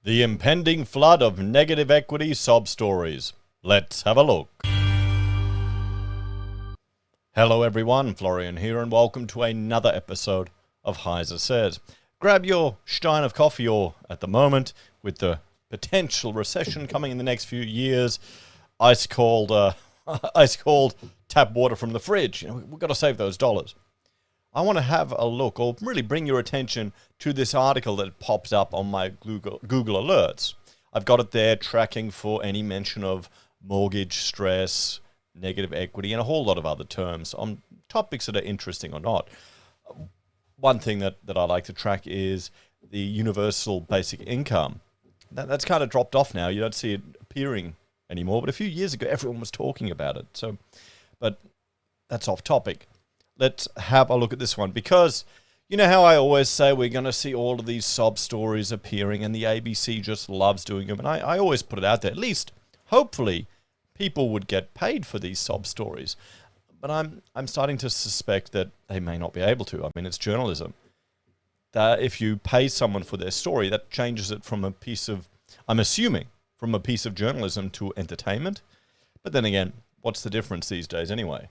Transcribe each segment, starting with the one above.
The impending flood of negative equity sob stories. Let's have a look. Hello everyone, Florian here, and welcome to another episode of HeiseSays. Grab your stein of coffee, or at the moment, with the potential recession coming in the next few years, ice cold tap water from the fridge. We've got to save those dollars. I want to have a look, or really bring your attention to this article that pops up on my Google alerts. I've got it there tracking for any mention of mortgage stress, negative equity, and a whole lot of other terms on topics that are interesting or not. One thing that I like to track is the universal basic income. That's kind of dropped off now. You don't see it appearing anymore, but a few years ago everyone was talking about it. But that's off topic. Let's have a look at this one, because you know how I always say we're going to see all of these sob stories appearing, and the ABC just loves doing them. And I always put it out there, at least, hopefully, people would get paid for these sob stories. But I'm starting to suspect that they may not be able to. I mean, it's journalism. That if you pay someone for their story, that changes it from a piece of, I'm assuming, from a piece of journalism to entertainment. But then again, what's the difference these days anyway?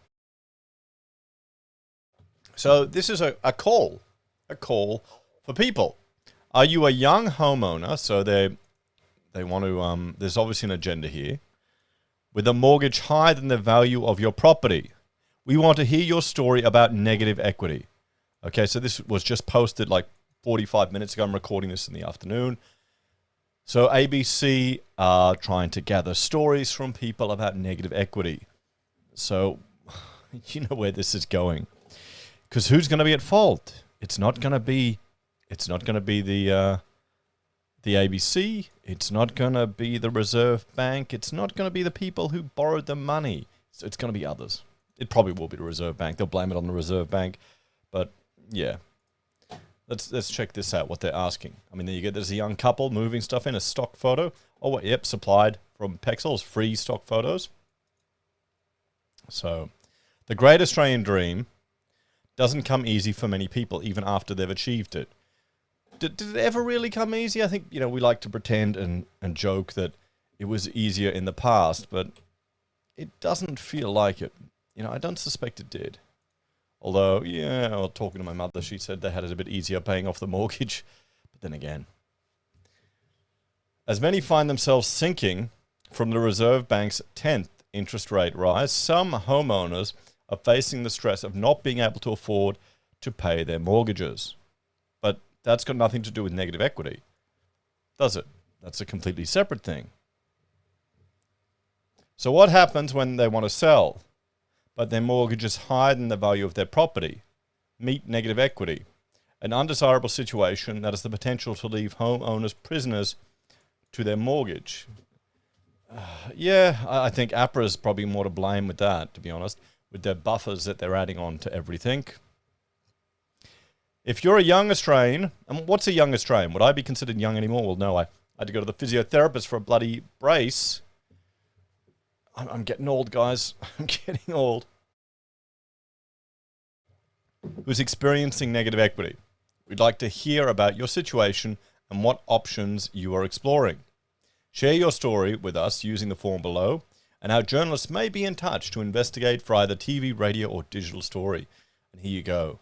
So this is a call for people. Are you a young homeowner? So they want to, there's obviously an agenda here. With a mortgage higher than the value of your property. We want to hear your story about negative equity. Okay, so this was just posted like 45 minutes ago. I'm recording this in the afternoon. So ABC are trying to gather stories from people about negative equity. So you know where this is going. Because who's going to be at fault? It's not going to be the ABC. It's not going to be the Reserve Bank. It's not going to be the people who borrowed the money. So it's going to be others. It probably will be the Reserve Bank. They'll blame it on the Reserve Bank. But yeah, let's check this out. What they're asking. I mean, there you go. There's a young couple moving stuff in a stock photo. Oh, yep, supplied from Pexels, free stock photos. So, the great Australian dream doesn't come easy for many people, even after they've achieved it. Did it ever really come easy? I think, we like to pretend and joke that it was easier in the past, but it doesn't feel like it. I don't suspect it did. Although, talking to my mother, she said they had it a bit easier paying off the mortgage. But then again, as many find themselves sinking from the Reserve Bank's 10th interest rate rise, some homeowners are facing the stress of not being able to afford to pay their mortgages. But that's got nothing to do with negative equity, does it? That's a completely separate thing. So what happens when they want to sell, but their mortgage is higher than the value of their property? Meet negative equity, an undesirable situation that has the potential to leave homeowners prisoners to their mortgage. I think APRA is probably more to blame with that, to be honest, with their buffers that they're adding on to everything. If you're a young Australian, and what's a young Australian? Would I be considered young anymore? Well, no, I had to go to the physiotherapist for a bloody brace. I'm getting old, guys. I'm getting old. Who's experiencing negative equity? We'd like to hear about your situation and what options you are exploring. Share your story with us using the form below, and our journalists may be in touch to investigate for either TV, radio, or digital story. And here you go.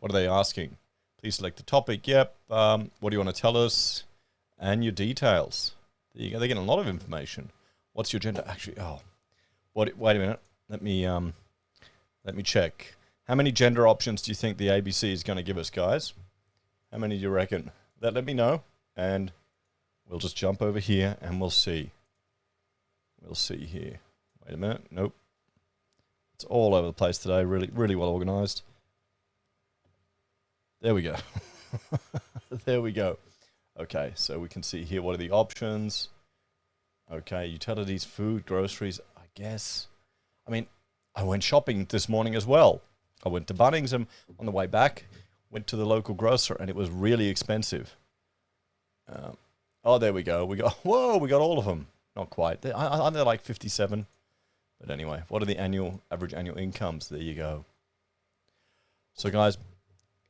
What are they asking? Please select the topic. Yep. What do you want to tell us? And your details. There you go. They're getting a lot of information. What's your gender? Actually, wait a minute. Let me check. How many gender options do you think the ABC is going to give us, guys? How many do you reckon? Let me know, and we'll just jump over here and we'll see. We'll see here. Wait a minute. Nope. It's all over the place today. Really, really well organized. There we go. There we go. Okay, so we can see here what are the options. Okay, utilities, food, groceries, I guess. I mean, I went shopping this morning as well. I went to Bunnings and on the way back, went to the local grocer, and it was really expensive. There we go. We got all of them. Not quite. Aren't they like 57? But anyway, what are the average annual incomes? There you go. So guys,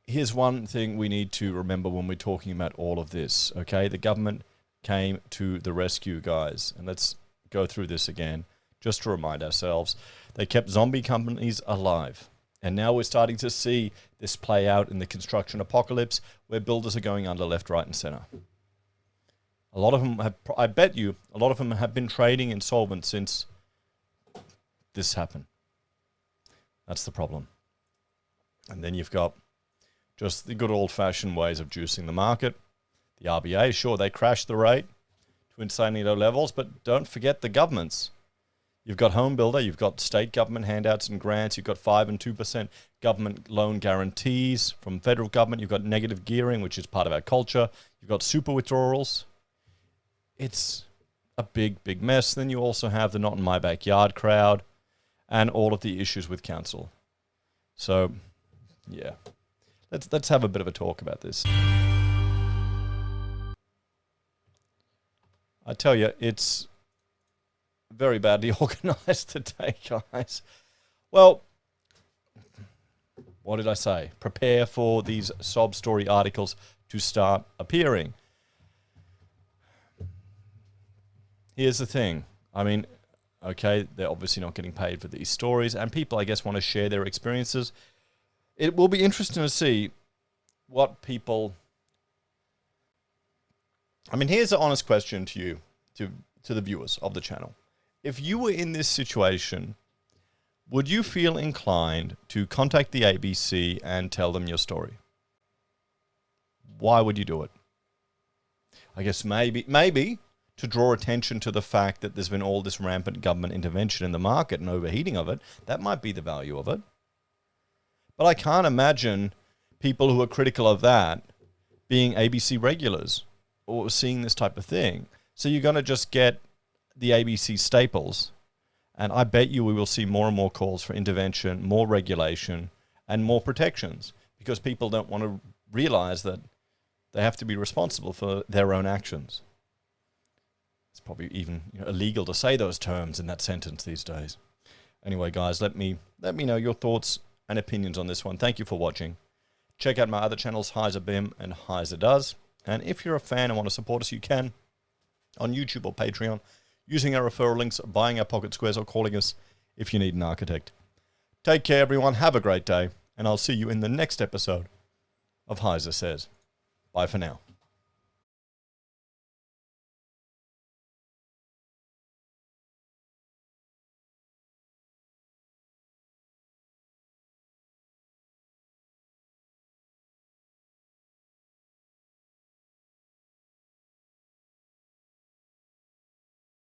here's one thing we need to remember when we're talking about all of this, okay? The government came to the rescue, guys. And let's go through this again, just to remind ourselves. They kept zombie companies alive. And now we're starting to see this play out in the construction apocalypse, where builders are going under left, right, and center. A lot of them have, I bet you, a lot of them have been trading insolvent since this happened. That's the problem. And then you've got just the good old-fashioned ways of juicing the market. The RBA, sure, they crashed the rate to insanely low levels, but don't forget the governments. You've got home builder, you've got state government handouts and grants, you've got 5 and 2% government loan guarantees from federal government, you've got negative gearing, which is part of our culture, you've got super withdrawals. It's a big, big mess. Then you also have the not in my backyard crowd and all of the issues with council. So, yeah, let's have a bit of a talk about this. I tell you, it's very badly organized today, guys. Well, what did I say? Prepare for these sob story articles to start appearing. Here's the thing. I mean, okay, they're obviously not getting paid for these stories, and people, I guess, want to share their experiences. It will be interesting to see what people... I mean, here's an honest question to you, to the viewers of the channel. If you were in this situation, would you feel inclined to contact the ABC and tell them your story? Why would you do it? I guess maybe to draw attention to the fact that there's been all this rampant government intervention in the market and overheating of it. That might be the value of it. But I can't imagine people who are critical of that being ABC regulars or seeing this type of thing. So you're going to just get the ABC staples. And I bet you we will see more and more calls for intervention, more regulation, and more protections, because people don't want to realize that they have to be responsible for their own actions. It's probably even illegal to say those terms in that sentence these days. Anyway, guys, let me know your thoughts and opinions on this one. Thank you for watching. Check out my other channels, Heise BIM and Heise Does. And if you're a fan and want to support us, you can on YouTube or Patreon, using our referral links, buying our pocket squares, or calling us if you need an architect. Take care, everyone. Have a great day. And I'll see you in the next episode of HeiseSays. Bye for now.